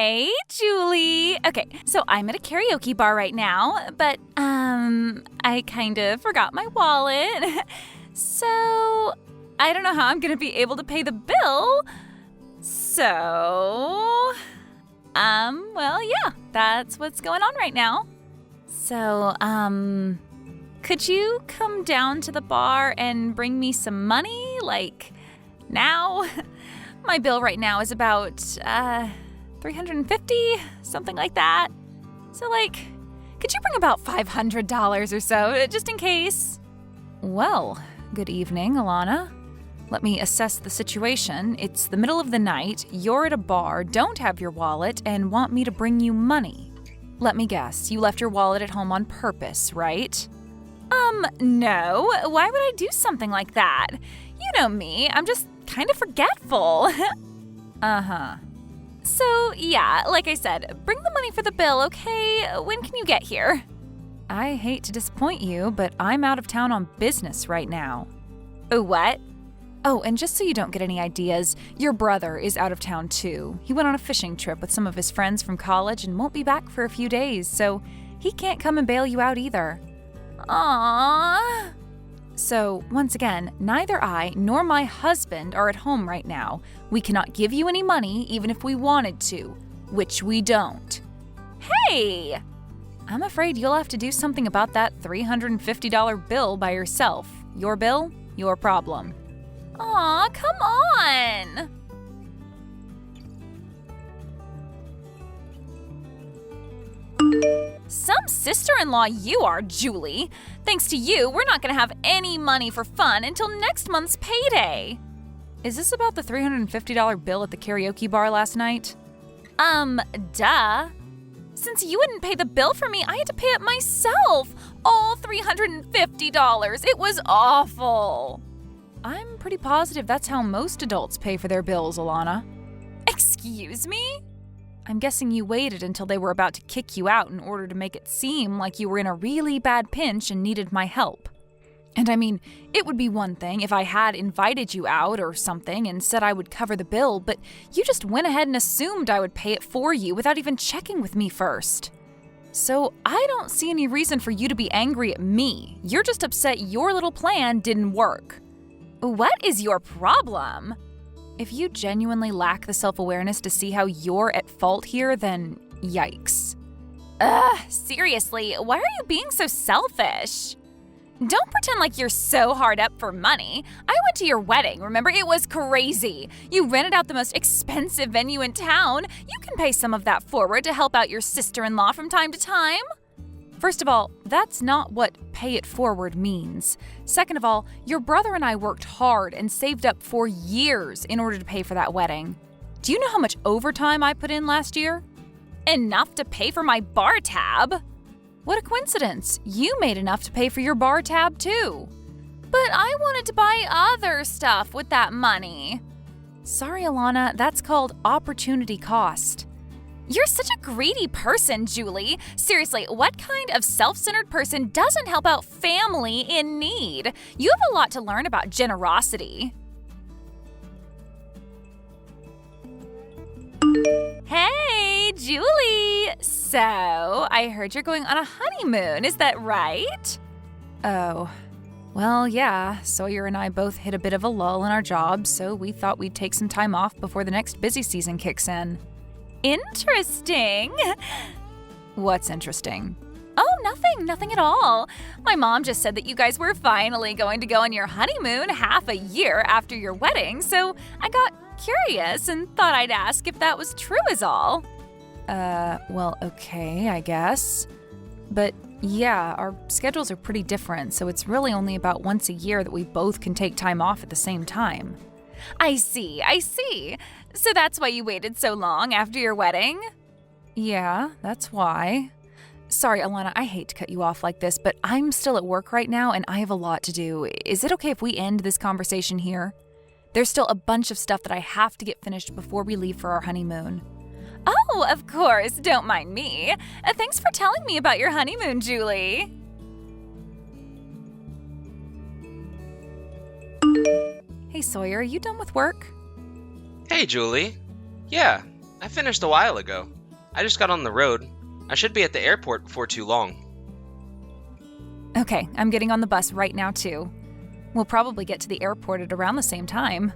Hey, Julie. Okay, so I'm at a karaoke bar right now, but, I kind of forgot my wallet. So, I don't know how I'm gonna be able to pay the bill. So, well, yeah, that's what's going on right now. So, could you come down to the bar and bring me some money, like, now? My bill right now is about, $350, something like that. So, like, could you bring about $500 or so, just in case? Well, good evening, Alana. Let me assess the situation. It's the middle of the night, you're at a bar, don't have your wallet, and want me to bring you money. Let me guess, you left your wallet at home on purpose, right? No. Why would I do something like that? You know me, I'm just kind of forgetful. Uh-huh. So, yeah, like I said, bring the money for the bill, okay? When can you get here? I hate to disappoint you, but I'm out of town on business right now. What? Oh, and just so you don't get any ideas, your brother is out of town too. He went on a fishing trip with some of his friends from college and won't be back for a few days, so he can't come and bail you out either. Aww. So, once again, neither I nor my husband are at home right now. We cannot give you any money even if we wanted to, which we don't. Hey! I'm afraid you'll have to do something about that $350 bill by yourself. Your bill, your problem. Aw, come on! Some sister-in-law you are, Julie. Thanks to you, we're not going to have any money for fun until next month's payday. Is this about the $350 bill at the karaoke bar last night? Duh. Since you wouldn't pay the bill for me, I had to pay it myself. All $350. It was awful. I'm pretty positive that's how most adults pay for their bills, Alana. Excuse me? I'm guessing you waited until they were about to kick you out in order to make it seem like you were in a really bad pinch and needed my help. And I mean, it would be one thing if I had invited you out or something and said I would cover the bill, but you just went ahead and assumed I would pay it for you without even checking with me first. So I don't see any reason for you to be angry at me. You're just upset your little plan didn't work. What is your problem? If you genuinely lack the self-awareness to see how you're at fault here, then yikes. Seriously, why are you being so selfish? Don't pretend like you're so hard up for money. I went to your wedding, remember? It was crazy. You rented out the most expensive venue in town. You can pay some of that forward to help out your sister-in-law from time to time. First of all, that's not what pay it forward means. Second of all, your brother and I worked hard and saved up for years in order to pay for that wedding. Do you know how much overtime I put in last year? Enough to pay for my bar tab. What a coincidence. You made enough to pay for your bar tab too. But I wanted to buy other stuff with that money. Sorry, Alana, that's called opportunity cost. You're such a greedy person, Julie. Seriously, what kind of self-centered person doesn't help out family in need? You have a lot to learn about generosity. Hey, Julie! So, I heard you're going on a honeymoon, is that right? Oh, well, yeah, Sawyer and I both hit a bit of a lull in our jobs, so we thought we'd take some time off before the next busy season kicks in. Interesting. What's interesting? Oh, nothing at all. My mom just said that you guys were finally going to go on your honeymoon half a year after your wedding, so I got curious and thought I'd ask if that was true is all. Well, okay, I guess. But yeah, our schedules are pretty different, so it's really only about once a year that we both can take time off at the same time. I see. So that's why you waited so long after your wedding? Yeah, that's why. Sorry, Alana, I hate to cut you off like this, but I'm still at work right now and I have a lot to do. Is it okay if we end this conversation here? There's still a bunch of stuff that I have to get finished before we leave for our honeymoon. Oh, of course, don't mind me. Thanks for telling me about your honeymoon, Julie. Hey, Sawyer, are you done with work? Hey, Julie. Yeah, I finished a while ago. I just got on the road. I should be at the airport before too long. Okay, I'm getting on the bus right now too. We'll probably get to the airport at around the same time.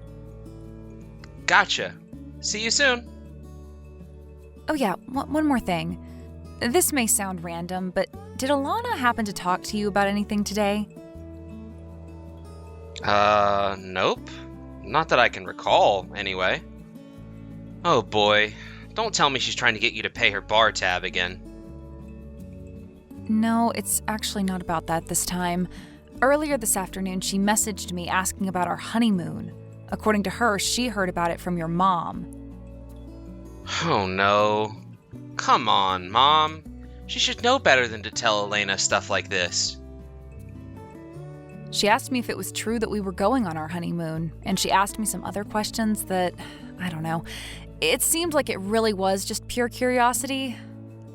Gotcha. See you soon. Oh yeah, one more thing. This may sound random, but did Alana happen to talk to you about anything today? Nope. Not that I can recall, anyway. Oh boy. Don't tell me she's trying to get you to pay her bar tab again. No, it's actually not about that this time. Earlier this afternoon, she messaged me asking about our honeymoon. According to her, she heard about it from your mom. Oh no. Come on, Mom. She should know better than to tell Elena stuff like this. She asked me if it was true that we were going on our honeymoon, and she asked me some other questions that, I don't know. It seemed like it really was just pure curiosity.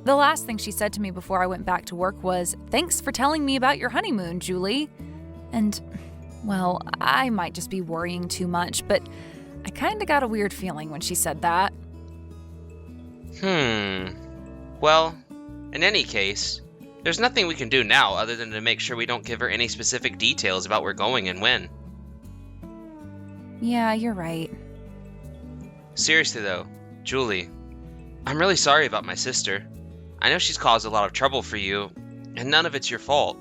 The last thing she said to me before I went back to work was, "Thanks for telling me about your honeymoon, Julie." And, well, I might just be worrying too much, but I kinda got a weird feeling when she said that. Well, in any case, there's nothing we can do now other than to make sure we don't give her any specific details about where we're going and when. Yeah, you're right. Seriously though, Julie, I'm really sorry about my sister. I know she's caused a lot of trouble for you, and none of it's your fault.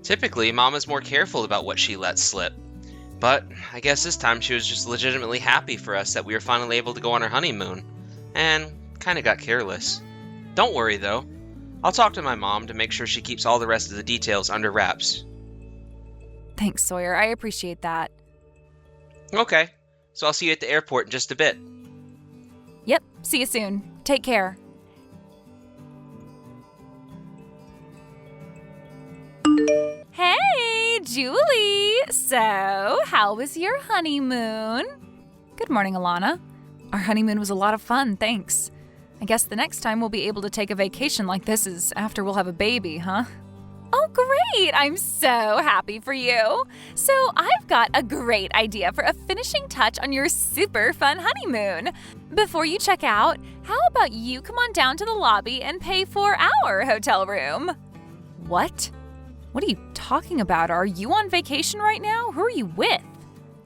Typically, Mama's more careful about what she lets slip. But I guess this time she was just legitimately happy for us that we were finally able to go on our honeymoon, and kinda got careless. Don't worry though. I'll talk to my mom to make sure she keeps all the rest of the details under wraps. Thanks, Sawyer. I appreciate that. Okay, so I'll see you at the airport in just a bit. Yep, see you soon. Take care. Hey, Julie! So, how was your honeymoon? Good morning, Alana. Our honeymoon was a lot of fun, thanks. I guess the next time we'll be able to take a vacation like this is after we'll have a baby, huh? Oh, great! I'm so happy for you. So I've got a great idea for a finishing touch on your super fun honeymoon. Before you check out, how about you come on down to the lobby and pay for our hotel room? What? What are you talking about? Are you on vacation right now? Who are you with?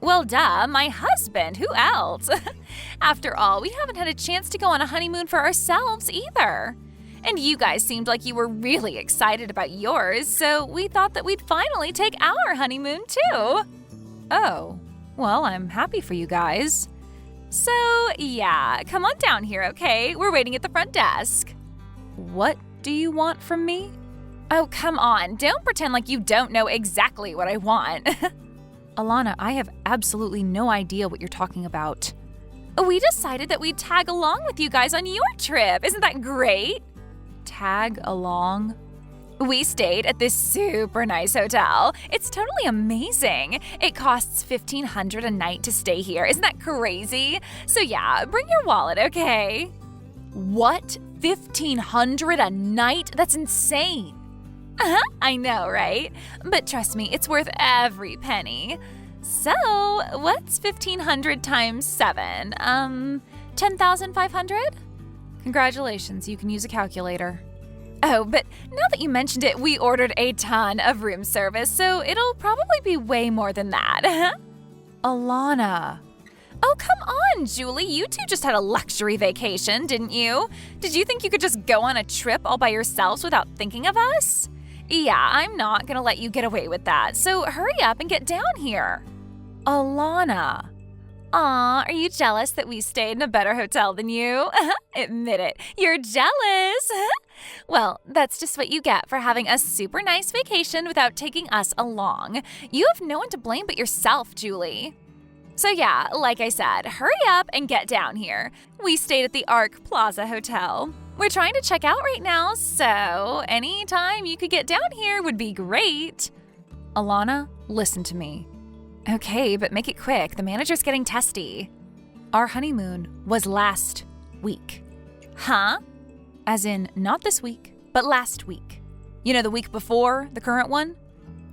Well, duh, my husband. Who else? After all, we haven't had a chance to go on a honeymoon for ourselves either. And you guys seemed like you were really excited about yours, so we thought that we'd finally take our honeymoon too. Oh, well, I'm happy for you guys. So, yeah, come on down here, okay? We're waiting at the front desk. What do you want from me? Oh, come on, don't pretend like you don't know exactly what I want. Alana, I have absolutely no idea what you're talking about. We decided that we'd tag along with you guys on your trip. Isn't that great? Tag along? We stayed at this super nice hotel. It's totally amazing. It costs $1,500 a night to stay here. Isn't that crazy? So yeah, bring your wallet, okay? What? $1,500 a night? That's insane. I know, right? But trust me, it's worth every penny. So, what's 1,500 times 7? 10,500? Congratulations, you can use a calculator. Oh, but now that you mentioned it, we ordered a ton of room service, so it'll probably be way more than that. Alana. Oh, come on, Julie. You two just had a luxury vacation, didn't you? Did you think you could just go on a trip all by yourselves without thinking of us? Yeah, I'm not gonna let you get away with that, so hurry up and get down here. Alana. Aw, are you jealous that we stayed in a better hotel than you? Admit it, you're jealous. Well, that's just what you get for having a super nice vacation without taking us along. You have no one to blame but yourself, Julie. So yeah, like I said, hurry up and get down here. We stayed at the Arc Plaza Hotel. We're trying to check out right now, so any time you could get down here would be great. Alana, listen to me. Okay, but make it quick. The manager's getting testy. Our honeymoon was last week. Huh? As in, not this week, but last week. You know, the week before the current one?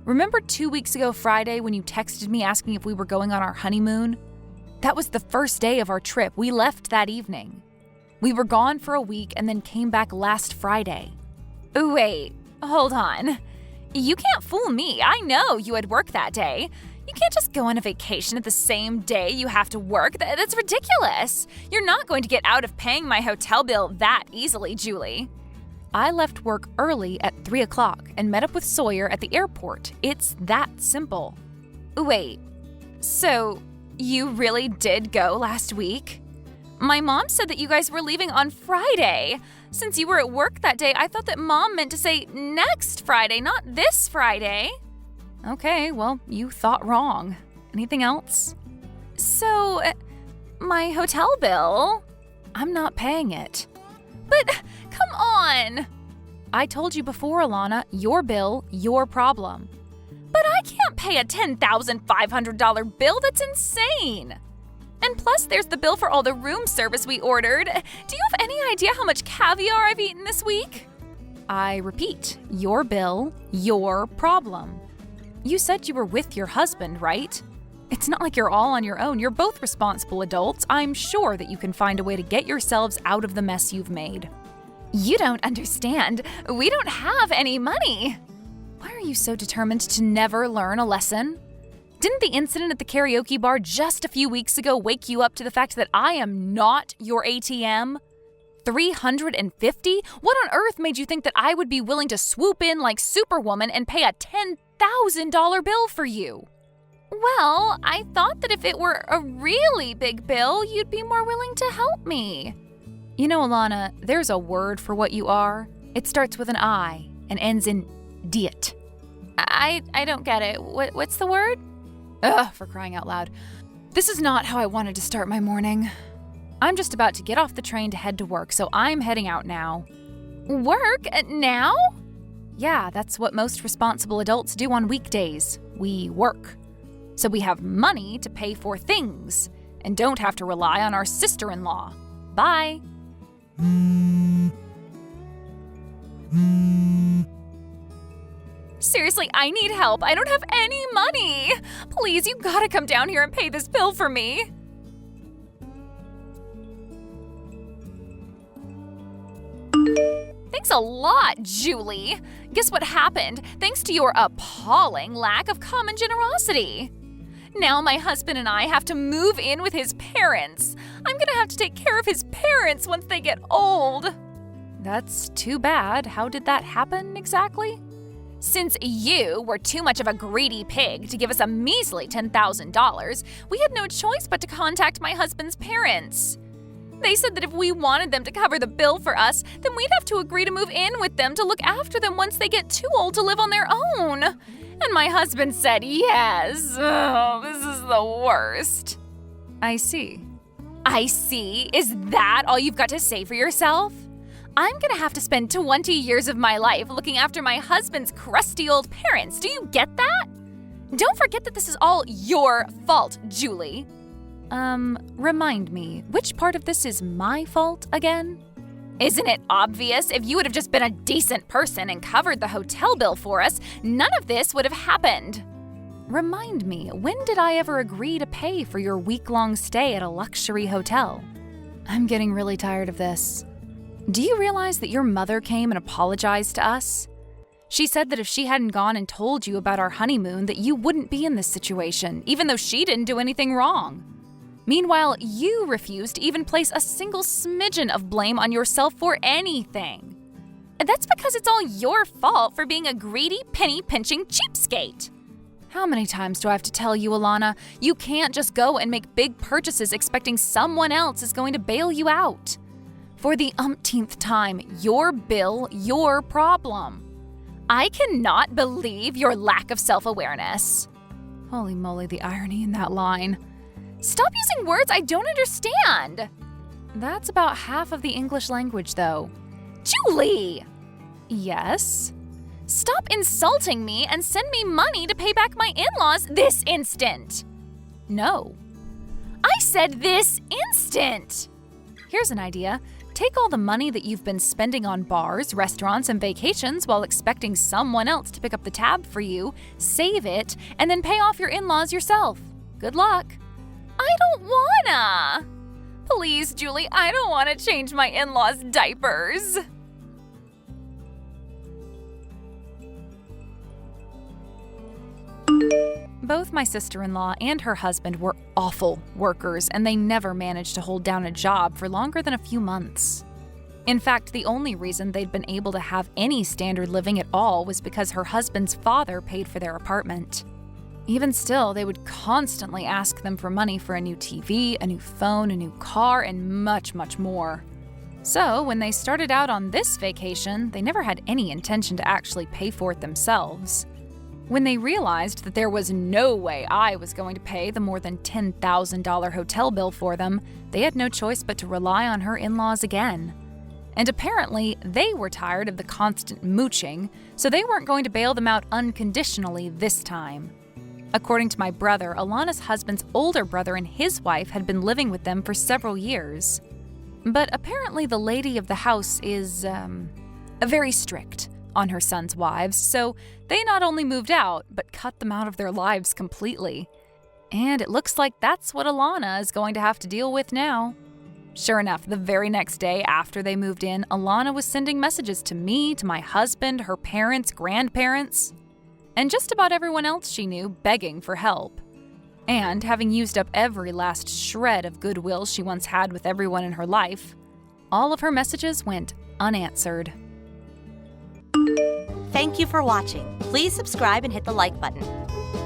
Remember 2 weeks ago Friday when you texted me asking if we were going on our honeymoon? That was the first day of our trip. We left that evening. We were gone for a week and then came back last Friday. Wait, hold on. You can't fool me. I know you had work that day. You can't just go on a vacation at the same day you have to work. That's ridiculous. You're not going to get out of paying my hotel bill that easily, Julie. I left work early at 3 o'clock and met up with Sawyer at the airport. It's that simple. Wait, so you really did go last week? My mom said that you guys were leaving on Friday. Since you were at work that day, I thought that Mom meant to say next Friday, not this Friday. Okay, well, you thought wrong. Anything else? So, my hotel bill? I'm not paying it. But, come on! I told you before, Alana, your bill, your problem. But I can't pay a $10,500 bill. That's insane. And plus, there's the bill for all the room service we ordered. Do you have any idea how much caviar I've eaten this week? I repeat, your bill, your problem. You said you were with your husband, right? It's not like you're all on your own. You're both responsible adults. I'm sure that you can find a way to get yourselves out of the mess you've made. You don't understand. We don't have any money. Why are you so determined to never learn a lesson? Didn't the incident at the karaoke bar just a few weeks ago wake you up to the fact that I am not your ATM? $350? What on earth made you think that I would be willing to swoop in like Superwoman and pay a $10,000 bill for you? Well, I thought that if it were a really big bill, you'd be more willing to help me. You know, Alana, there's a word for what you are. It starts with an I and ends in diet. I don't get it. What's the word? Ugh, for crying out loud. This is not how I wanted to start my morning. I'm just about to get off the train to head to work, so I'm heading out now. Work? Now? Yeah, that's what most responsible adults do on weekdays. We work. So we have money to pay for things and don't have to rely on our sister-in-law. Bye. Seriously, I need help. I don't have any money. Please, you gotta come down here and pay this bill for me. Thanks a lot, Julie. Guess what happened? Thanks to your appalling lack of common generosity. Now my husband and I have to move in with his parents. I'm gonna have to take care of his parents once they get old. That's too bad. How did that happen exactly? Since you were too much of a greedy pig to give us a measly $10,000, we had no choice but to contact my husband's parents. They said that if we wanted them to cover the bill for us, then we'd have to agree to move in with them to look after them once they get too old to live on their own. And my husband said yes. Oh, this is the worst. I see. I see? Is that all you've got to say for yourself? I'm gonna have to spend 20 years of my life looking after my husband's crusty old parents. Do you get that? Don't forget that this is all your fault, Julie. Remind me, which part of this is my fault again? Isn't it obvious? If you would have just been a decent person and covered the hotel bill for us, none of this would have happened. Remind me, when did I ever agree to pay for your week-long stay at a luxury hotel? I'm getting really tired of this. Do you realize that your mother came and apologized to us? She said that if she hadn't gone and told you about our honeymoon, that you wouldn't be in this situation, even though she didn't do anything wrong. Meanwhile, you refused to even place a single smidgen of blame on yourself for anything. And that's because it's all your fault for being a greedy, penny-pinching cheapskate. How many times do I have to tell you, Alana? You can't just go and make big purchases expecting someone else is going to bail you out. For the umpteenth time, your bill, your problem. I cannot believe your lack of self-awareness. Holy moly, the irony in that line. Stop using words I don't understand. That's about half of the English language, though. Julie! Yes? Stop insulting me and send me money to pay back my in-laws this instant. No. I said this instant. Here's an idea. Take all the money that you've been spending on bars, restaurants, and vacations while expecting someone else to pick up the tab for you, save it, and then pay off your in-laws yourself. Good luck. I don't wanna. Please, Julie, I don't want to change my in-laws' diapers. Both my sister-in-law and her husband were awful workers, and they never managed to hold down a job for longer than a few months. In fact, the only reason they'd been able to have any standard living at all was because her husband's father paid for their apartment. Even still, they would constantly ask them for money for a new TV, a new phone, a new car, and much, much more. So, when they started out on this vacation, they never had any intention to actually pay for it themselves. When they realized that there was no way I was going to pay the more than $10,000 hotel bill for them, they had no choice but to rely on her in-laws again. And apparently, they were tired of the constant mooching, so they weren't going to bail them out unconditionally this time. According to my brother, Alana's husband's older brother and his wife had been living with them for several years. But apparently the lady of the house is, very strict on her son's wives, so they not only moved out, but cut them out of their lives completely. And it looks like that's what Alana is going to have to deal with now. Sure enough, the very next day after they moved in, Alana was sending messages to me, to my husband, her parents, grandparents, and just about everyone else she knew, begging for help. And having used up every last shred of goodwill she once had with everyone in her life, all of her messages went unanswered. Thank you for watching. Please subscribe and hit the like button.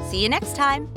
See you next time.